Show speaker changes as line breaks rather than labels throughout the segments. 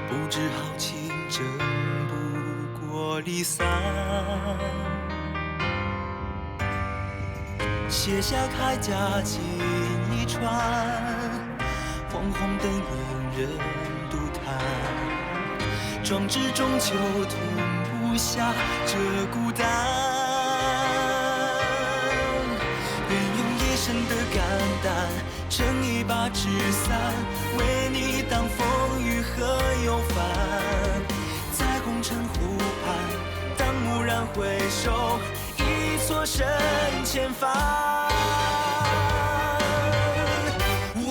不知豪情争不过离散。卸下铠甲锦衣穿，黄黄灯影人独叹。壮志终究吞不下这孤单，愿用一生的肝胆，撑一把纸伞，为你挡风雨和忧烦。在红尘湖畔，当蓦然回首，已错身千帆。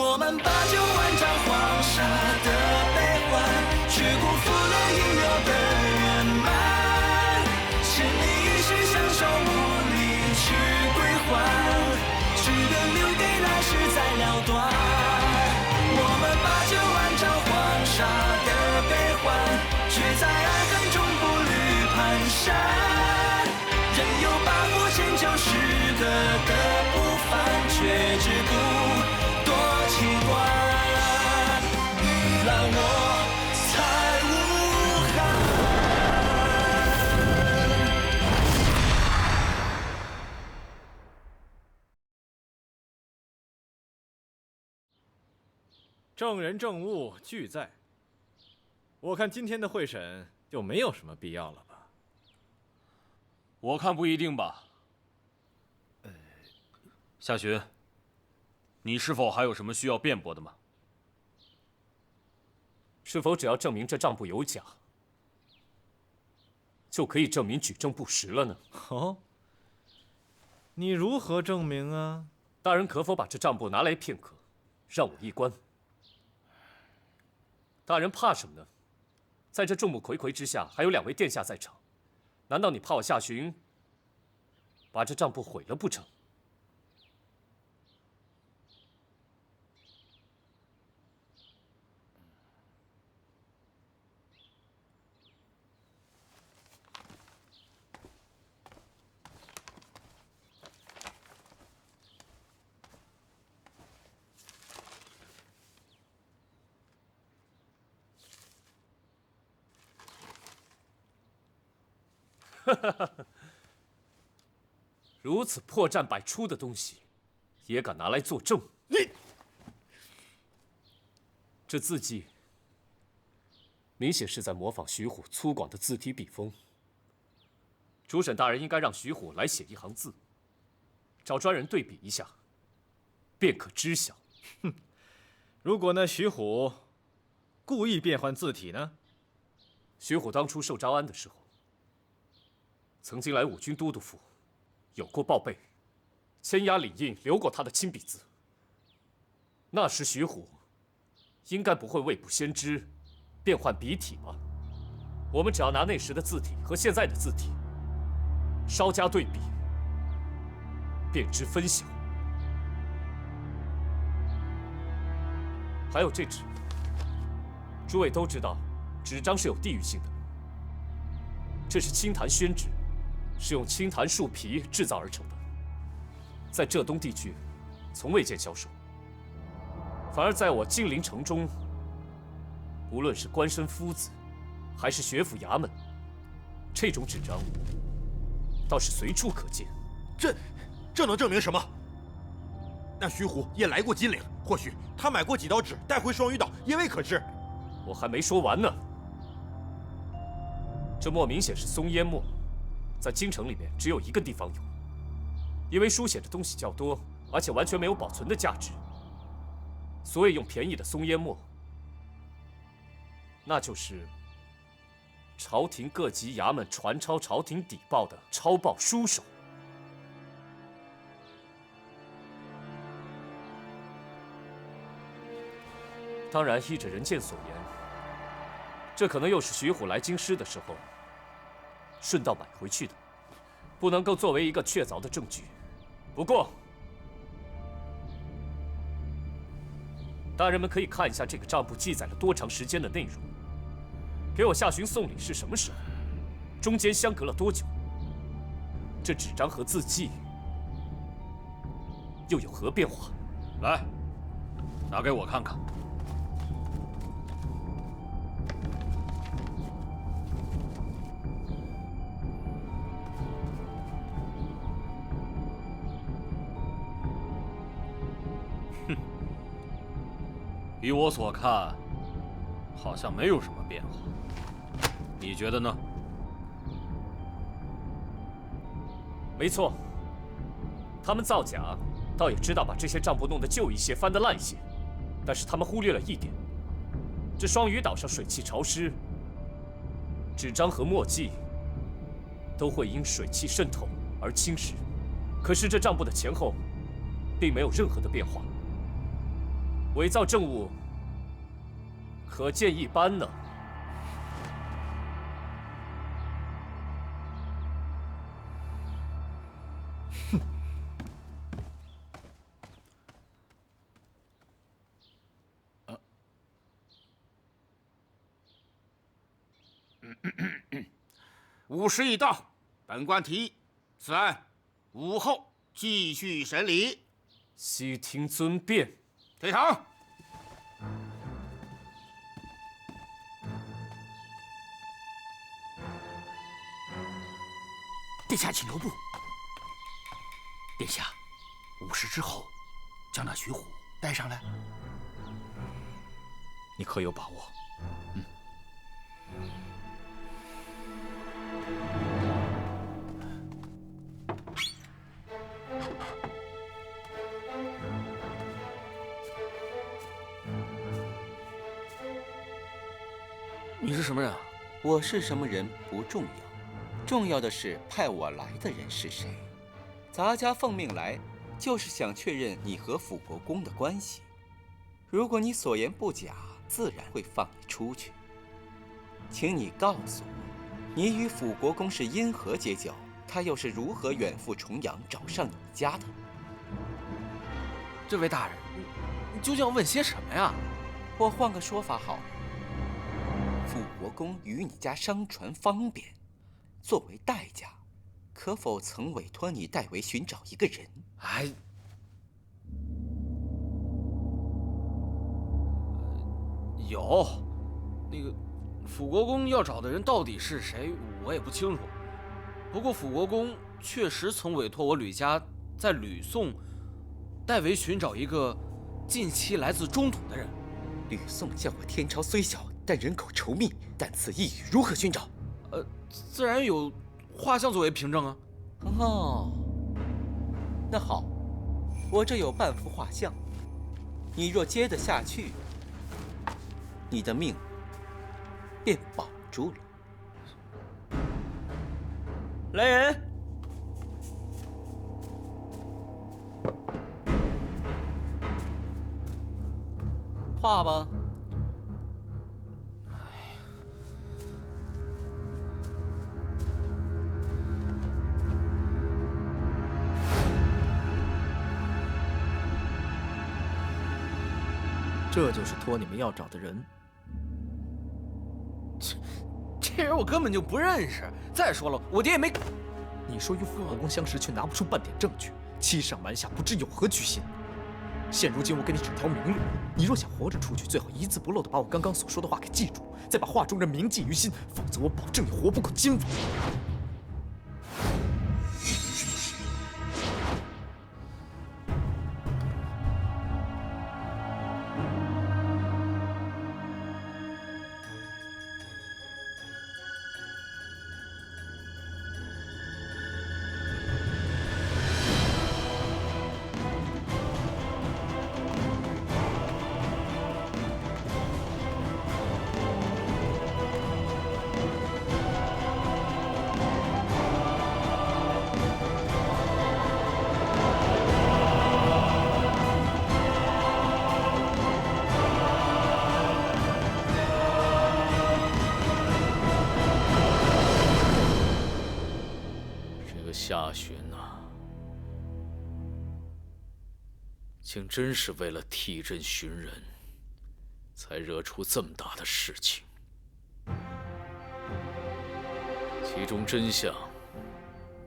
我们把酒万丈黄沙的悲欢，却辜负了应有的圆满。千里一世相守，无力去归还，只能留给来世再了断。我们把酒万丈黄沙的悲欢，却在爱恨中步履蹒跚。任由把火迁就诗歌的不凡，却只顾多情观。你让我才无憾。
证人证物俱在，我看今天的会审就没有什么必要了吧？
我看不一定吧。夏寻，你是否还有什么需要辩驳的吗？
是否只要证明这账簿有假，就可以证明举证不实了呢？
哦，你如何证明啊？
大人可否把这账簿拿来片刻，让我一观？大人怕什么呢？在这众目睽睽之下，还有2位殿下在场，难道你怕我夏寻把这账簿毁了不成？如此破绽百出的东西，也敢拿来作证？
你
这字迹，明显是在模仿徐虎粗犷的字体笔锋。主审大人应该让徐虎来写一行字，找专人对比一下，便可知晓。
哼，如果那徐虎故意变换字体呢？
徐虎当初受招安的时候，曾经来武军都督府，有过报备，签押领印留过他的亲笔字。那时徐虎应该不会未卜先知，变换笔体吧？我们只要拿那时的字体和现在的字体稍加对比，便知分晓。还有这纸，诸位都知道，纸张是有地域性的。这是青檀宣纸，是用青檀树皮制造而成的，在浙东地区从未见销售。反而在我金陵城中，无论是官绅夫子，还是学府衙门，这种纸张倒是随处可见。
这能证明什么？那徐虎也来过金陵，或许他买过几刀纸带回双鱼岛，也未可知。
我还没说完呢。这墨明显是松烟墨，在京城里面只有一个地方有。因为书写的东西较多，而且完全没有保存的价值，所以用便宜的松烟墨。那就是朝廷各级衙门传抄朝廷底报的抄报书手。当然，依着人见所言，这可能又是徐虎来京师的时候顺道买回去的，不能够作为一个确凿的证据。不过，大人们可以看一下这个账簿记载了多长时间的内容，给我夏寻送礼是什么时候，中间相隔了多久，这纸张和字迹又有何变化？
来，拿给我看看。依我所看，好像没有什么变化。你觉得呢？
没错，他们造假，倒也知道把这些账簿弄得旧一些、翻得烂一些，但是他们忽略了一点：这双鱼岛上水汽潮湿，纸张和墨迹都会因水汽渗透而侵蚀。可是这账簿的前后并没有任何的变化，伪造证物可见一斑呢。
午时已到，本官提议，此案午后继续审理。
悉听尊便。
退堂。
殿下，请留步。殿下，5时之后将那徐虎带上来。
你可有把握？
你是什么人啊？
我是什么人不重要，重要的是派我来的人是谁。咱家奉命来，就是想确认你和辅国公的关系。如果你所言不假，自然会放你出去。请你告诉我，你与辅国公是因何结交？他又是如何远赴重洋找上你家的？
这位大人，你究竟要问些什么呀？
我换个说法好了。辅国公与你家商船方便，作为代价，可否曾委托你代为寻找一个人？
哎，有，那个辅国公要找的人到底是谁，我也不清楚。不过辅国公确实曾委托我吕家在吕宋代为寻找一个近期来自中土的人。
吕宋叫我天朝虽小，但人口稠密，但此一语如何寻找？
自然有画像作为凭证啊。
哦，那好，我这有半幅画像，你若接得下去，你的命便保住了。
来人！
画吧。
这就是托你们要找的人。
这人我根本就不认识。再说了，我爹也没……
你说与辅国公相识，却拿不出半点证据，欺上瞒下，不知有何居心。现如今我给你指条明路，你若想活着出去，最好一字不漏地把我刚刚所说的话给记住，再把画中人铭记于心，否则我保证你活不过今晚。
夏寻啊，竟真是为了替朕寻人，才惹出这么大的事情。其中真相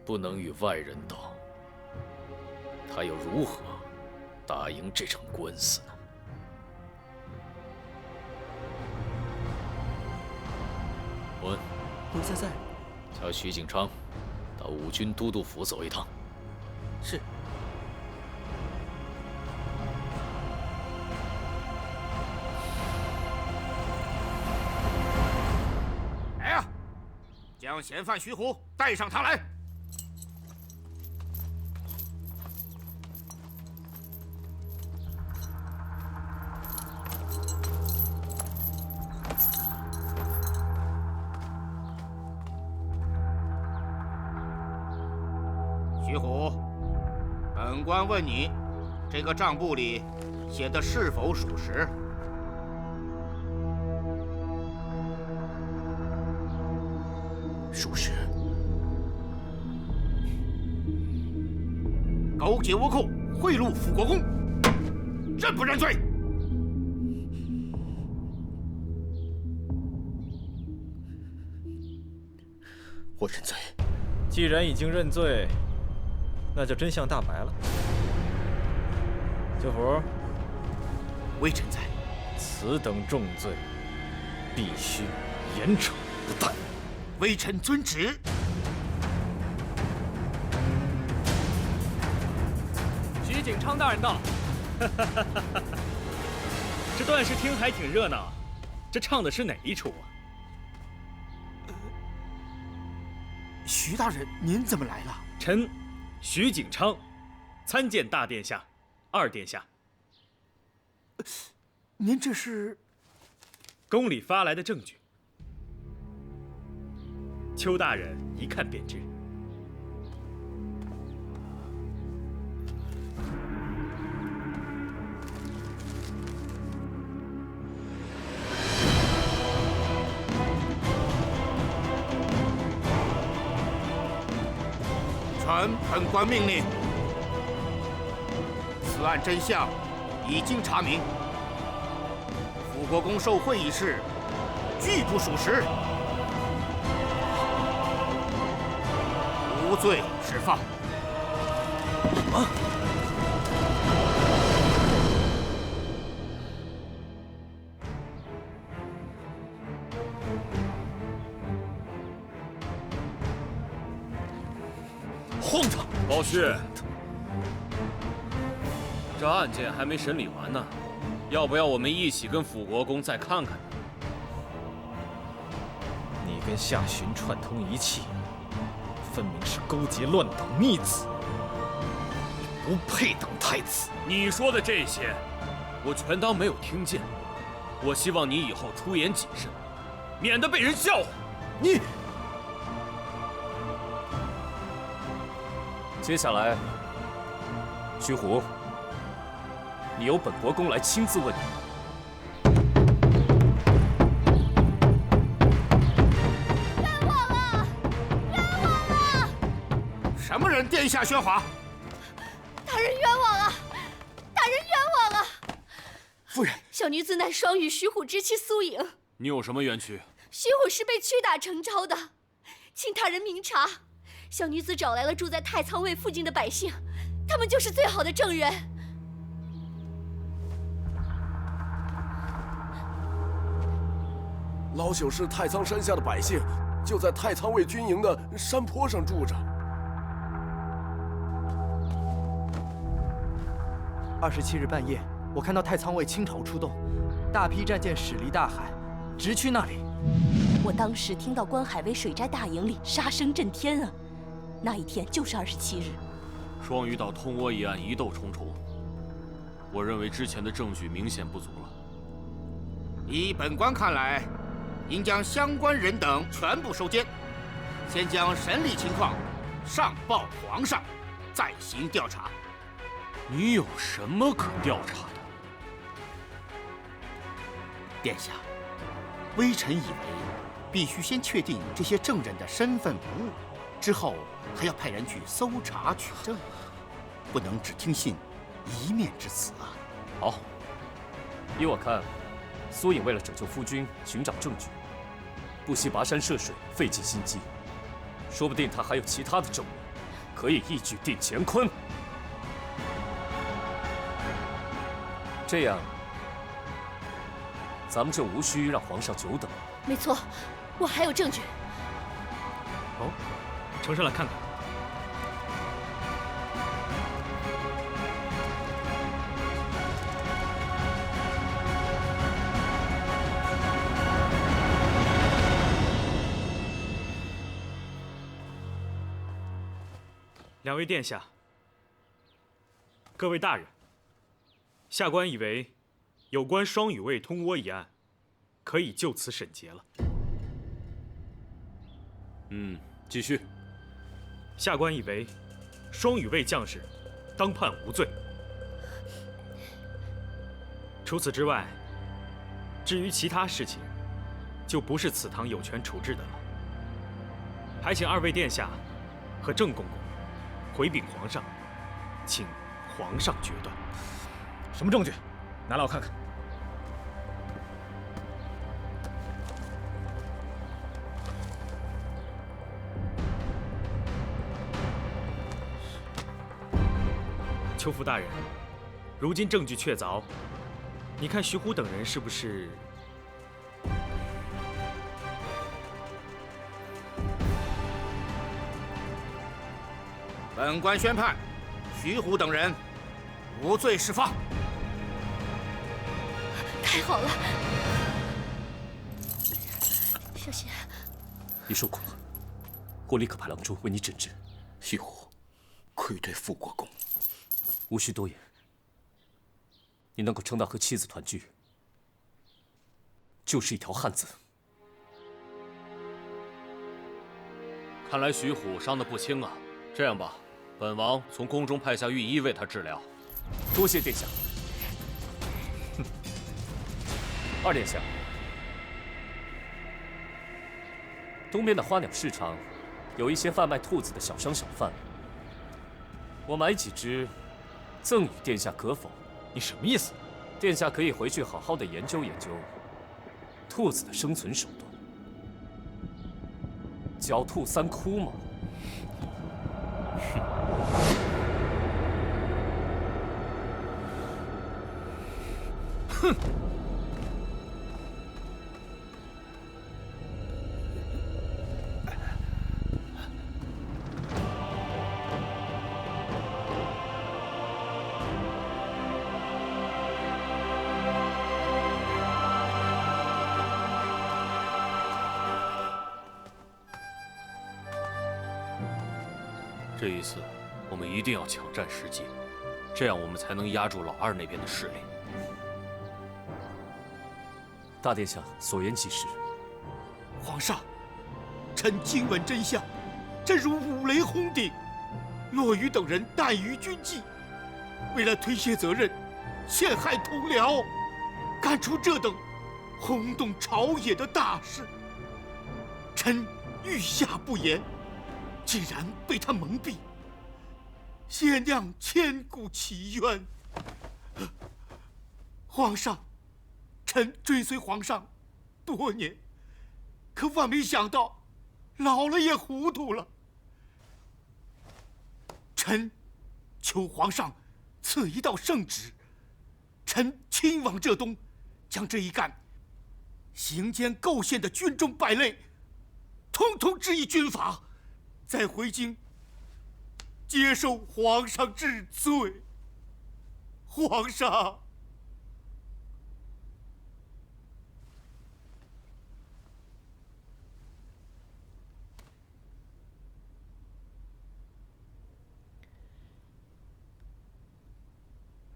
不能与外人道，他又如何打赢这场官司呢？文，
奴才在。
叫徐景昌到五军都督府走一趟。
是。
将嫌犯徐虎带上堂来。徐虎，本官问你，这个账簿里写的是否属实？
属实。
勾结倭寇，贿赂辅国公，认不认罪？
我认罪。
既然已经认罪，那就真相大白了。九福，
微臣在。
此等重罪，必须严惩不贷。
微臣遵旨。
徐景昌大人到。这段视听还挺热闹，这唱的是哪一出啊？
徐大人，您怎么来了？
臣徐景昌，参见大殿下、二殿下。
您这是？
宫里发来的证据，邱大人一看便知。
传本官命令，此案真相已经查明，辅国公受贿一事拒不属实，无罪释放。
荒唐！包旭，这案件还没审理完呢，要不要我们一起跟辅国公再看看呢？
你跟夏洵串通一气，分明是勾结乱党逆子，你不配当太子。
你说的这些，我全当没有听见。我希望你以后出言谨慎，免得被人笑话。
你。
接下来，徐虎，你由本国公来亲自问你。
冤枉了！冤枉了！
什么人殿下喧哗？
大人冤枉了！大人冤枉了！
夫人，
小女子乃双羽徐虎之妻苏颖。
你有什么冤屈？
徐虎是被屈打成招的，请大人明察。小女子找来了住在太仓卫附近的百姓，他们就是最好的证人。
老朽是太仓山下的百姓，就在太仓卫军营的山坡上住着。
27日半夜，我看到太仓卫倾巢出动，大批战舰驶离大海，直去那里。
我当时听到关海卫水寨大营里杀声震天啊！那一天就是27日。
双鱼岛通倭一案疑窦重重，我认为之前的证据明显不足了。
依本官看来，应将相关人等全部收监，先将审理情况上报皇上，再行调查。
你有什么可调查的？
殿下，微臣以为必须先确定这些证人的身份无误，之后还要派人去搜查取证，不能只听信一面之词啊。
好，依我看，苏颖为了拯救夫君，寻找证据，不惜跋山涉水，费尽心机，说不定他还有其他的证人，可以一举定乾坤。这样，咱们就无需让皇上久等。
没错，我还有证据。
哦，呈上来看看。
两位殿下，各位大人，下官以为，有关双羽卫通倭一案，可以就此审结了。
继续。
下官以为，双羽卫将士当判无罪。除此之外，至于其他事情，就不是此堂有权处置的了。还请二位殿下和郑公公回禀皇上，请皇上决断。
什么证据？拿来我看看。
邱副大人，如今证据确凿，你看徐虎等人是不是？
本官宣判，徐虎等人无罪释放。
太好了，小心！
你受苦了，我立刻派郎中为你诊治。
徐虎，愧对富国公。
无需多言，你能够撑到和妻子团聚，就是一条汉子。
看来徐虎伤得不轻啊。这样吧，本王从宫中派下御医为他治疗。
多谢殿下。二殿下，东边的花鸟市场有一些贩卖兔子的小商小贩，我买几只，赠与殿下可否？
你什么意思？
殿下可以回去好好的研究研究兔子的生存手段。狡兔三窟嘛。
哼！
这一次，我们一定要抢占时机，这样我们才能压住老二那边的势力。
大殿下所言极是。
皇上，臣今闻真相，真如五雷轰顶。骆羽等人怠于军纪，为了推卸责任，陷害同僚，干出这等轰动朝野的大事。臣御下不言，竟然被他蒙蔽，先酿千古奇冤。皇上，臣追随皇上多年，可万没想到，老了也糊涂了。臣求皇上赐一道圣旨，臣亲往浙东，将这一干行奸构陷的军中败类，统统治以军法，再回京接受皇上治罪。皇上。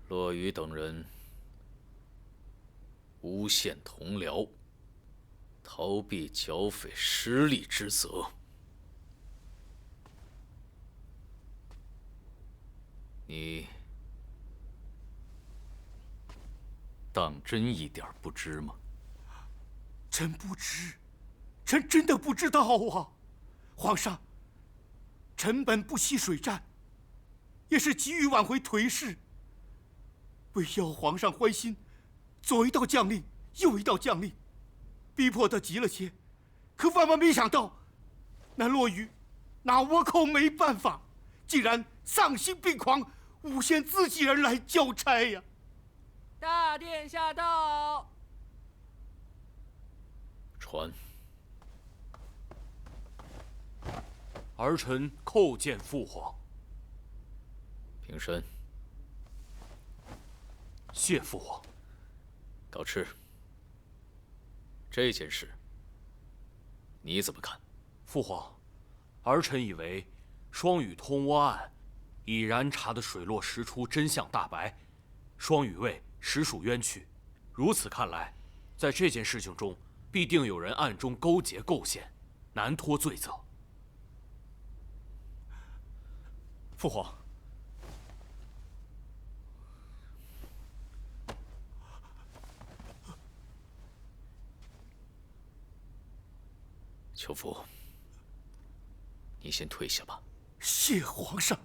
骆羽等人诬陷同僚，逃避剿匪失利之责。你当真一点不知吗？
臣不知，臣真的不知道啊！皇上，臣本不惜水战，也是急于挽回颓势。为要皇上欢心，左一道将令，右一道将令，逼迫得急了些，可万万没想到，那骆羽拿倭寇没办法，竟然丧心病狂，诬陷自己人来交差呀！
大殿下到。
传。
儿臣叩见父皇。
平身。
谢父皇。
告敕。这件事，你怎么看？
父皇，儿臣以为双羽通倭案已然查得水落石出，真相大白，双羽卫实属冤屈。如此看来，在这件事情中，必定有人暗中勾结构陷，难脱罪责。
父皇，
邱福，你先退下吧。
谢皇上。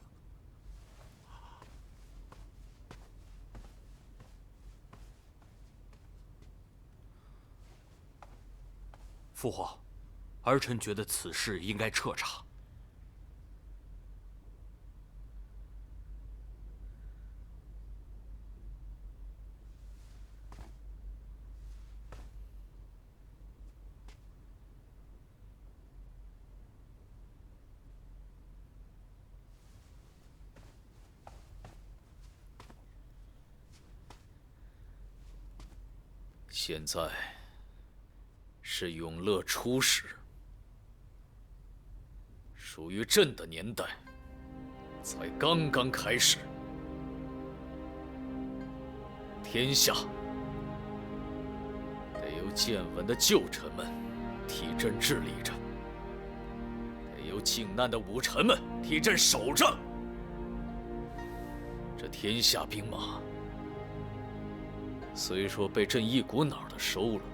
父皇，儿臣觉得此事应该彻查。
现在是永乐初时，属于朕的年代才刚刚开始。天下得由健稳的旧臣们替朕治理着，得由靖难的武臣们替朕守着。这天下兵马虽说被朕一股脑的收了，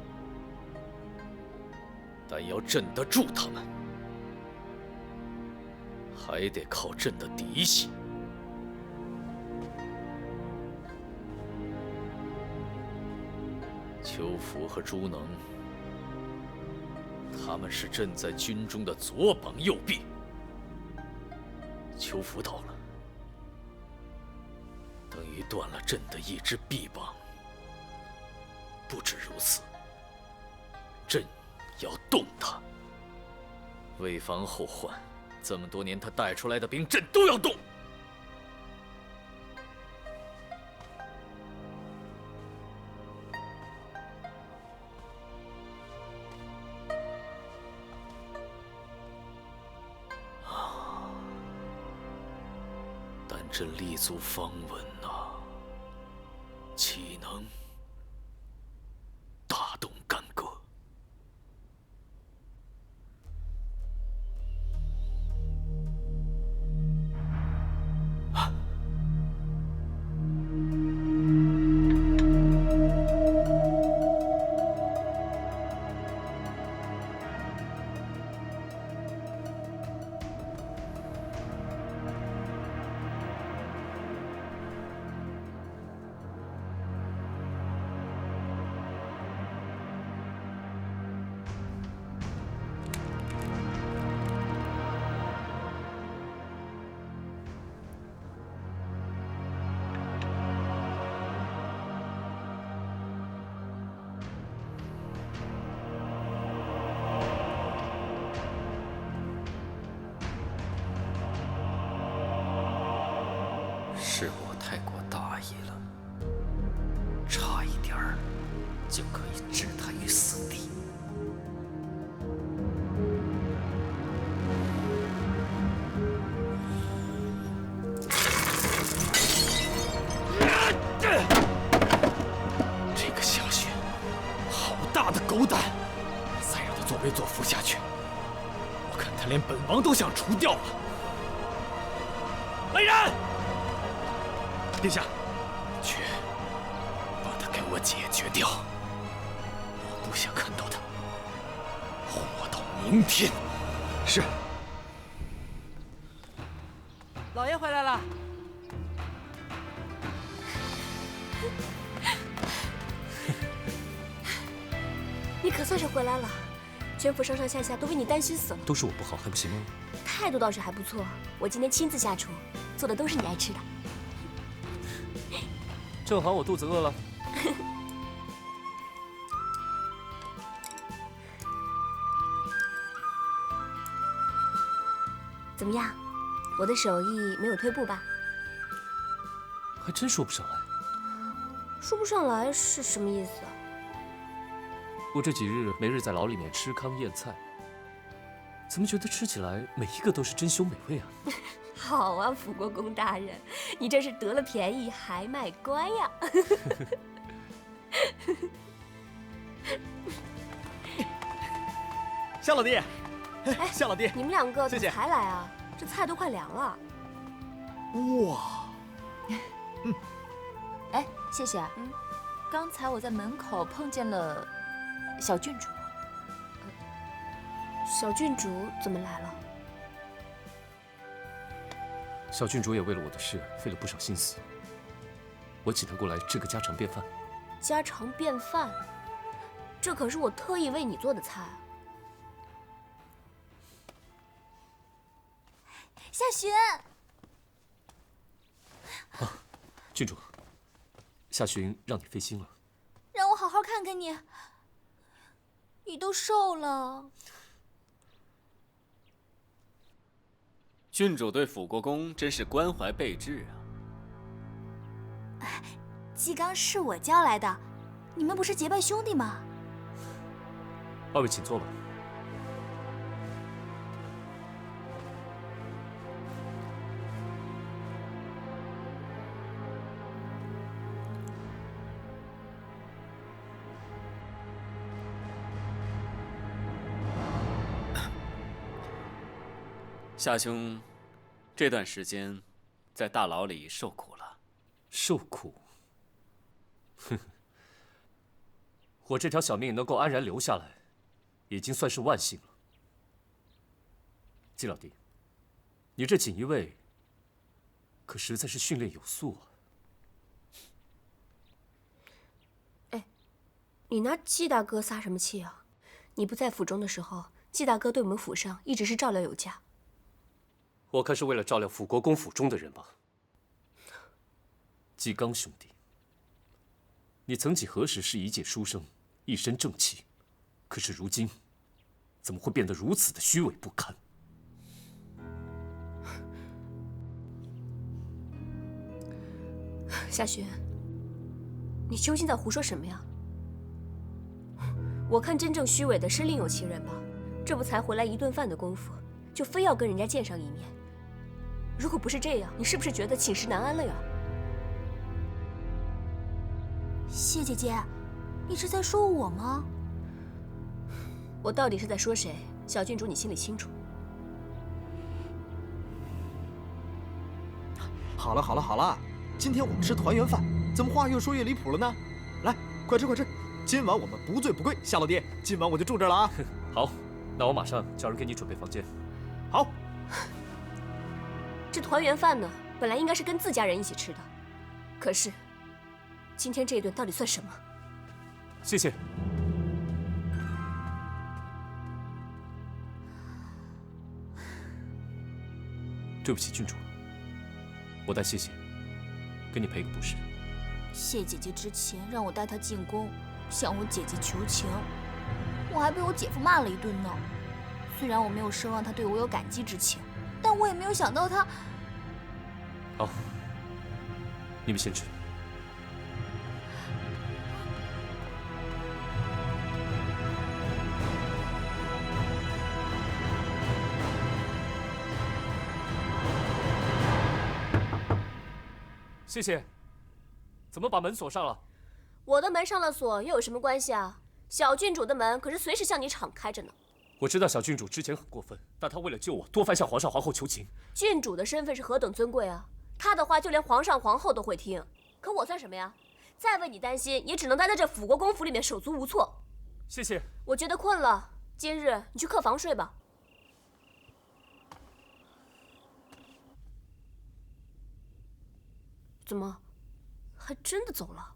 但要镇得住他们，还得靠朕的嫡系。邱福和朱能，他们是朕在军中的左膀右臂。邱福到了，等于断了朕的一只臂膀。不止如此，朕要动他，为防后患，这么多年他带出来的兵，朕都要动。但朕立足方稳呐，岂能大动干戈？
是我太过大意了，差一点儿就可以置他于死地。
这个夏雪，好大的狗胆！再让他作威作福下去，我看他连本王都想除掉了。来人！殿下，去把他给我解决掉！我不想看到他活到明天。是。
老爷回来了。
你可算是回来了，全府上上下下都为你担心死了。
都是我不好，还不行吗？
态度倒是还不错，我今天亲自下厨，做的都是你爱吃的。
正好我肚子饿了。
怎么样，我的手艺没有退步吧？
还真说不上来。
说不上来是什么意思啊？
我这几日每日在牢里面吃糠咽菜，怎么觉得吃起来每一个都是珍馐美味啊？
好啊，辅国公大人，你这是得了便宜还卖乖呀！
夏老弟，
哎，
夏老弟，
你们两个怎么
谢谢
才来啊？这菜都快凉了。
哇，
哎，谢谢。刚才我在门口碰见了小郡主。
小郡主怎么来了？
小郡主也为了我的事费了不少心思，我请她过来吃个家常便饭。
家常便饭，这可是我特意为你做的菜。
夏雪，
郡主，夏寻让你费心了。
让我好好看看你，你都瘦了。
郡主对辅国公真是关怀备至啊！
纪刚是我叫来的，你们不是结拜兄弟吗？
二位请坐吧。
夏兄，这段时间在大牢里受苦了。
受苦？哼，我这条小命能够安然留下来，已经算是万幸了。季老弟，你这锦衣卫可实在是训练有素啊。
哎，你拿季大哥撒什么气啊？你不在府中的时候，季大哥对我们府上一直是照料有加。
我看是为了照料辅国公府中的人吧。纪刚兄弟，你曾几何时是一介书生，一身正气，可是如今，怎么会变得如此的虚伪不堪？
夏雪，你究竟在胡说什么呀？我看真正虚伪的是另有其人吧？这不才回来一顿饭的功夫，就非要跟人家见上一面。如果不是这样，你是不是觉得寝食难安了呀？
谢姐姐，你是在说我吗？
我到底是在说谁？小郡主，你心里清楚。
好了好了好了，今天我们吃团圆饭，怎么话越说越离谱了呢？来，快吃快吃，今晚我们不醉不归。夏老弟，今晚我就住这儿了啊。
好，那我马上叫人给你准备房间。
好。
这团圆饭呢，本来应该是跟自家人一起吃的，可是，今天这一顿到底算什么？
谢谢。对不起，郡主，我代谢谢，给你赔个不是。
谢姐姐之前让我带她进宫，向我姐姐求情，我还被我姐夫骂了一顿呢。虽然我没有奢望她对我有感激之情，但我也没有想到她。
好，你们先吃。谢谢。怎么把门锁上了？
我的门上了锁，又有什么关系啊？小郡主的门可是随时向你敞开着呢。
我知道小郡主之前很过分，但她为了救我，多番向皇上皇后求情。
郡主的身份是何等尊贵啊！她的话就连皇上皇后都会听。可我算什么呀？再为你担心，也只能待在这辅国公府里面手足无措。
谢谢。
我觉得困了，今日你去客房睡吧。怎么，还真的走了？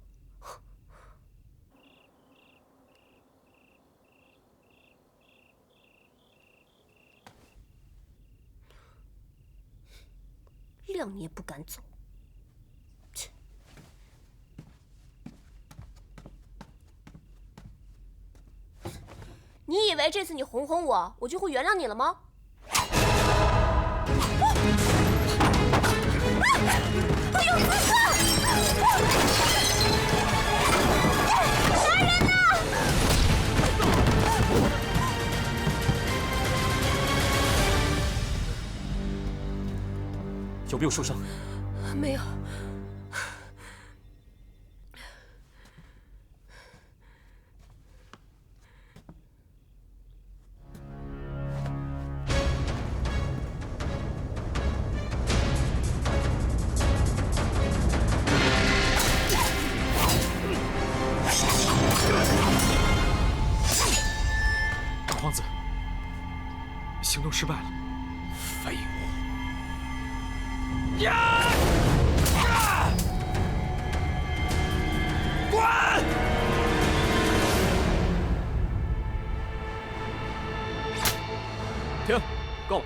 谅你也不敢走。切！你以为这次你哄哄我，我就会原谅你了吗？哎呦，刺客！来人呐！
有没有受伤？
没有。
大皇子，行动失败了。
废物！
滚！
停，够了。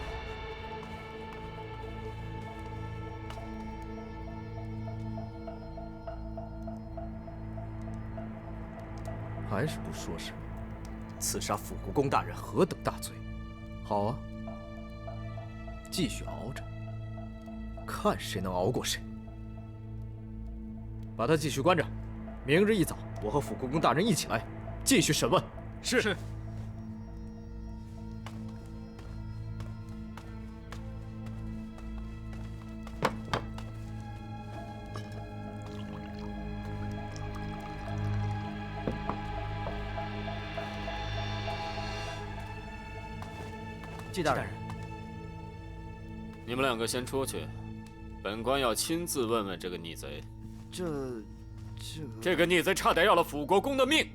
还是不说什么？刺杀辅国公大人何等大罪！好啊，继续熬着，看谁能熬过谁。把他继续关着，明日一早，我和辅国公大人一起来继续审问。是。
季大人，
你们两个先出去，本官要亲自问问这个逆贼。这个逆贼差点要了辅国公的命，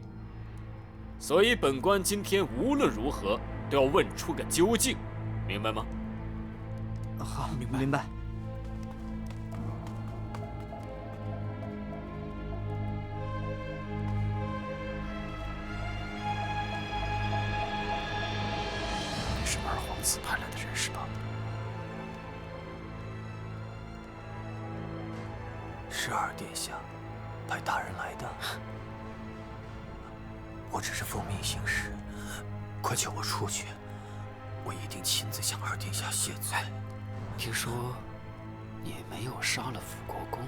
所以本官今天无论如何都要问出个究竟，明白吗？
好，明白。
是二皇子派来的人是吧？
是二殿下派大人来的。我只是奉命行事，快救我出去！我一定亲自向二殿下谢罪。
听说你没有杀了辅国公，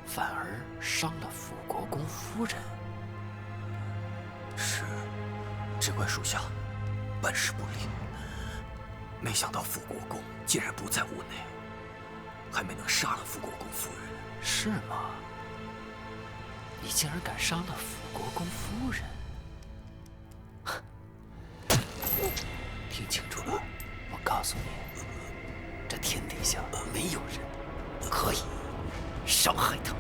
反而伤了辅国公夫人。
是，只怪属下办事不力，没想到辅国公竟然不在屋内，还没能杀了辅国公夫人。
是吗？你竟然敢杀了辅国公夫人！听清楚了，我告诉你，这天底下没有人可以伤害他。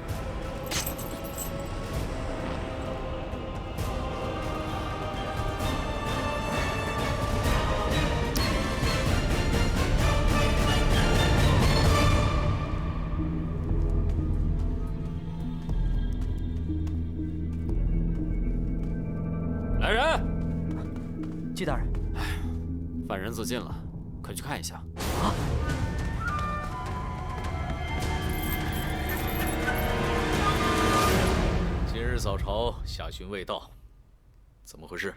来人！
季大人，
犯人自尽了，快去看一下。
啊！
今日早朝下询未到，怎么回事？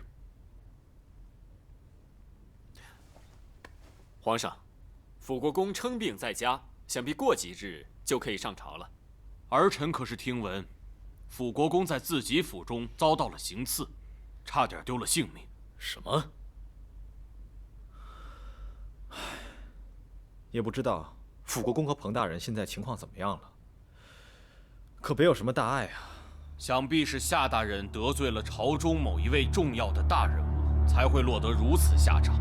皇上，辅国公称病在家，想必过几日就可以上朝了。儿臣可是听闻，辅国公在自己府中遭到了行刺，差点丢了性命。
什么？
也不知道辅国公和彭大人现在情况怎么样了，可别有什么大碍啊。
想必是夏大人得罪了朝中某一位重要的大人物，才会落得如此下场。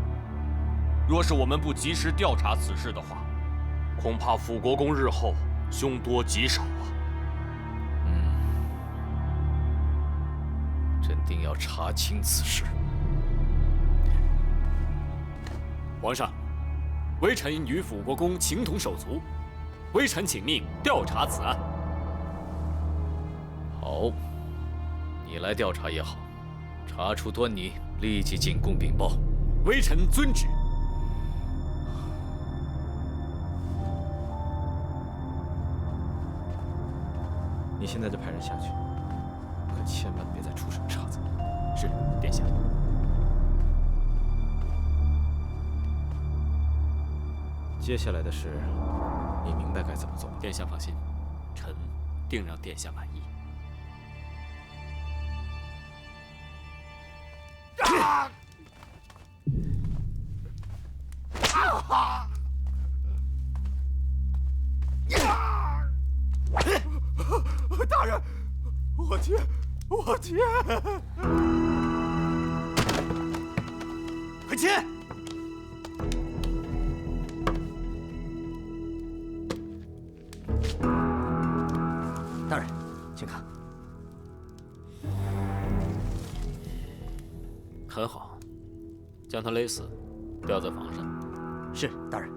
若是我们不及时调查此事的话，恐怕辅国公日后凶多吉少啊。
朕定要查清此事。
皇上，微臣与辅国公情同手足，微臣请命调查此案。
好，你来调查也好，查出端倪，立即进宫禀报。
微臣遵旨。
你现在就派人下去，可千万别再出什么岔子。
是，殿下。
接下来的事，你明白该怎么做？
殿下放心，臣定让殿下满意。
大人，我天，我天！
快切！大人，请看。
很好，将他勒死，吊在房上。
是，大人。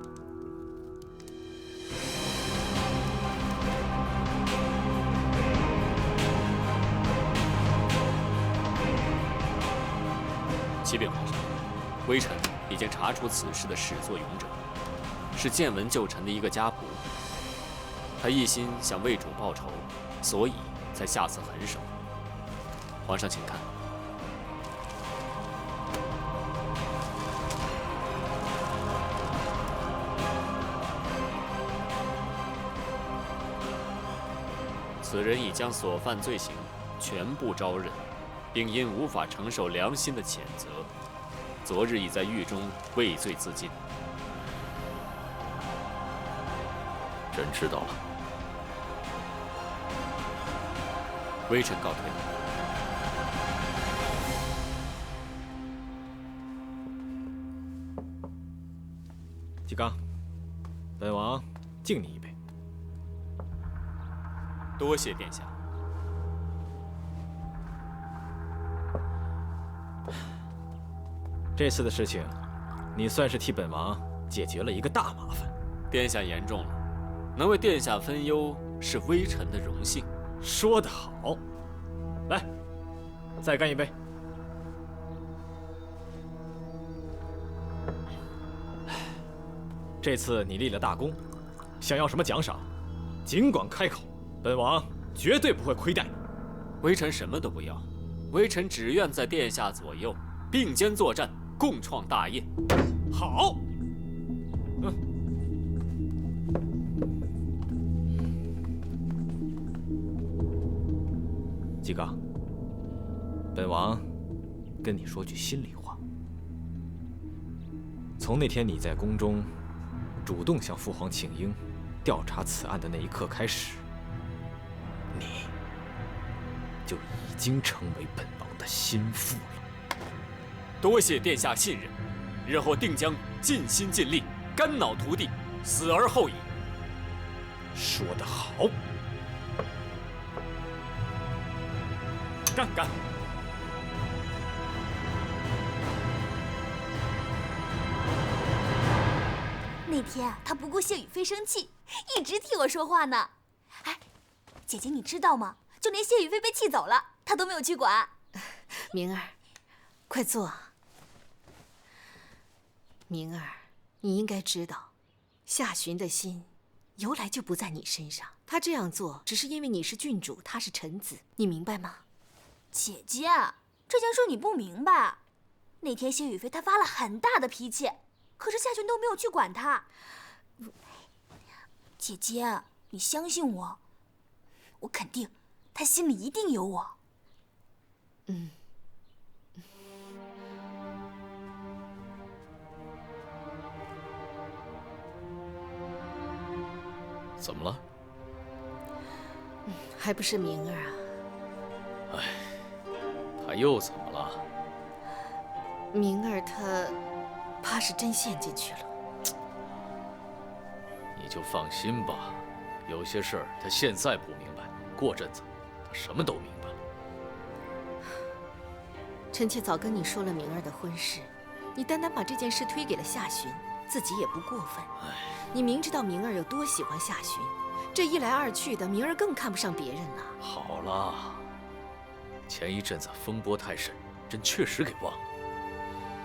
启禀皇上，微臣已经查出此事的始作俑者，是见闻旧臣的一个家仆。他一心向魏主报仇，所以才下此狠手。皇上，请看。此人已将所犯罪行全部招认，并因无法承受良心的谴责，昨日已在狱中畏罪自尽。
朕知道了。
微臣告退。
纪刚，本王敬你一杯。
多谢殿下。
这次的事情，你算是替本王解决了一个大麻烦。
殿下言重了，能为殿下分忧是微臣的荣幸。
说得好，来，再干一杯。这次你立了大功，想要什么奖赏，尽管开口，本王绝对不会亏待你。
微臣什么都不要，微臣只愿在殿下左右并肩作战，共创大业。
好。纪刚，本王跟你说句心里话。从那天你在宫中主动向父皇请缨，调查此案的那一刻开始，你就已经成为本王的心腹了。
多谢殿下信任，日后定将尽心尽力，肝脑涂地，死而后已。
说得好。干！
那天他不顾谢雨菲生气，一直替我说话呢。哎，姐姐你知道吗？就连谢雨菲被气走了，他都没有去管。
明儿，快坐。明儿，你应该知道，夏寻的心由来就不在你身上。他这样做只是因为你是郡主，他是臣子，你明白吗？
姐姐，这件事你不明白。那天谢雨菲她发了很大的脾气，可是夏寻都没有去管她。姐姐，你相信我，我肯定她心里一定有我。
怎么了？
还不是明儿啊。
哎，他又怎么了？
明儿她怕是真陷进去了。
你就放心吧，有些事儿他现在不明白，过阵子他什么都明白了。
臣妾早跟你说了明儿的婚事，你单单把这件事推给了夏寻，自己也不过分。你明知道明儿有多喜欢夏寻，这一来二去的，明儿更看不上别人了。
好了，前一阵子风波太甚，朕确实给忘了。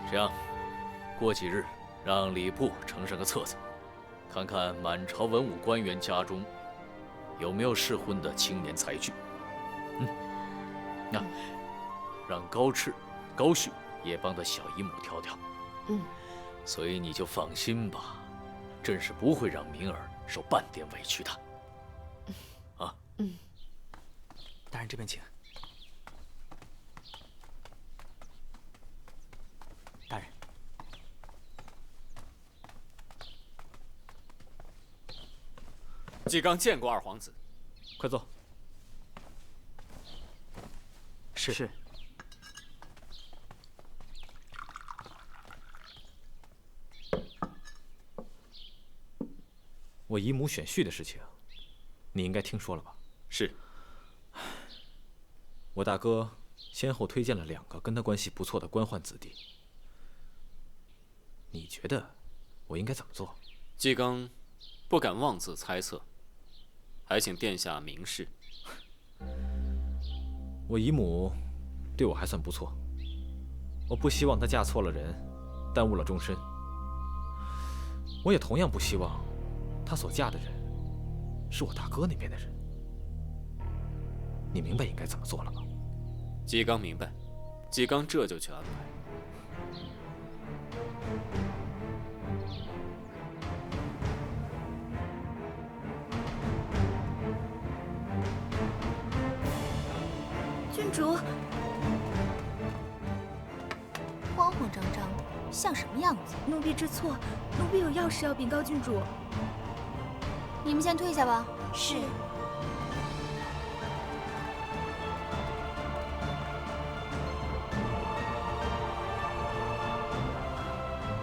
这样，过几日让礼部呈上个册子，看看满朝文武官员家中有没有适婚的青年才俊。那让高赤、高旭也帮他小姨母挑挑。所以你就放心吧，朕是不会让明儿受半点委屈的。
大人这边请。大人，
纪刚见过二皇子，
快坐。
是。
我姨母选婿的事情，你应该听说了吧？
是。
我大哥先后推荐了2个跟他关系不错的官宦子弟，你觉得我应该怎么做？
纪刚不敢妄自猜测，还请殿下明示。
我姨母对我还算不错，我不希望她嫁错了人，耽误了终身。我也同样不希望她所嫁的人是我大哥那边的人。你明白应该怎么做了吧？
纪刚明白，纪刚这就去安排。
郡主，慌慌张张的，像什么样子？
奴婢知错，奴婢有要事要禀告郡主。
你们先退下吧。
是。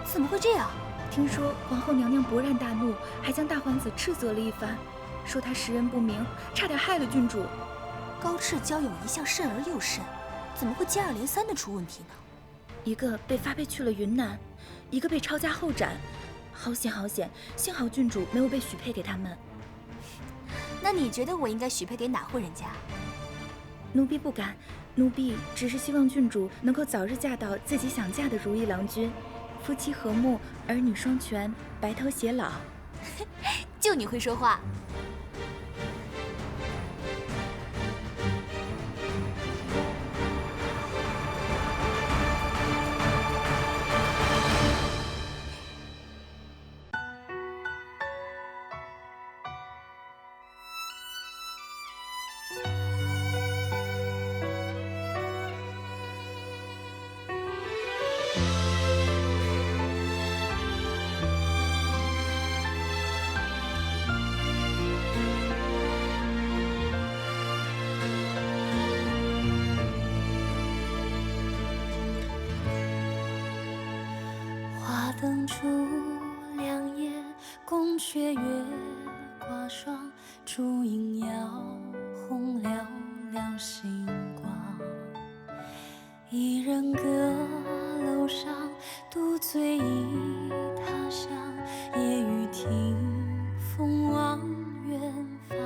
怎么会这样？
听说皇后娘娘勃然大怒，还将大皇子斥责了一番，说他识人不明，差点害了郡主。
高赤交友一向慎而又慎，怎么会接二连三的出问题呢？
一个被发配去了云南，一个被抄家后斩，好险好险！幸好郡主没有被许配给他们。
那你觉得我应该许配给哪户人家？
奴婢不敢，奴婢只是希望郡主能够早日嫁到自己想嫁的如意郎君，夫妻和睦，儿女双全，白头偕老。
就你会说话。
灯烛两夜，宫阙月挂霜，烛影摇红寥寥星光。一人阁楼上，独醉忆他乡。夜雨听风望远方。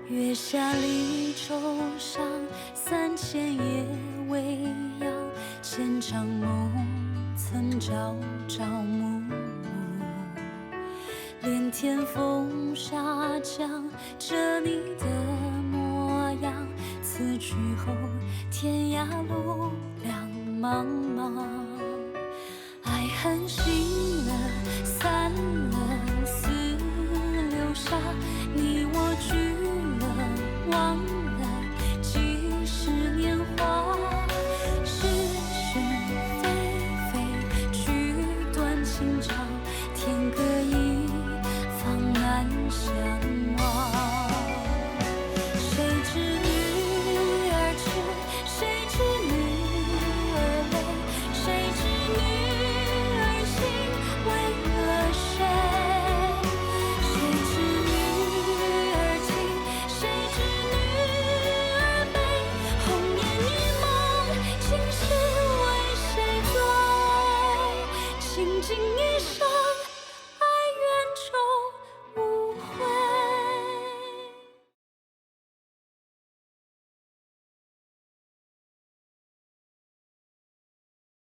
月下离舟上，3000夜未央。千场梦。曾朝朝暮暮，连天风沙降，着你的模样。此去后，天涯路两茫茫。爱恨醒了，散了，似流沙。你我聚了，忘了几十年华。天各一方，难相忘。谁知女儿痴，谁知女儿泪，谁知女儿心为了谁？谁知女儿情，谁知女儿悲？红颜一梦，今世为谁醉？倾尽一生。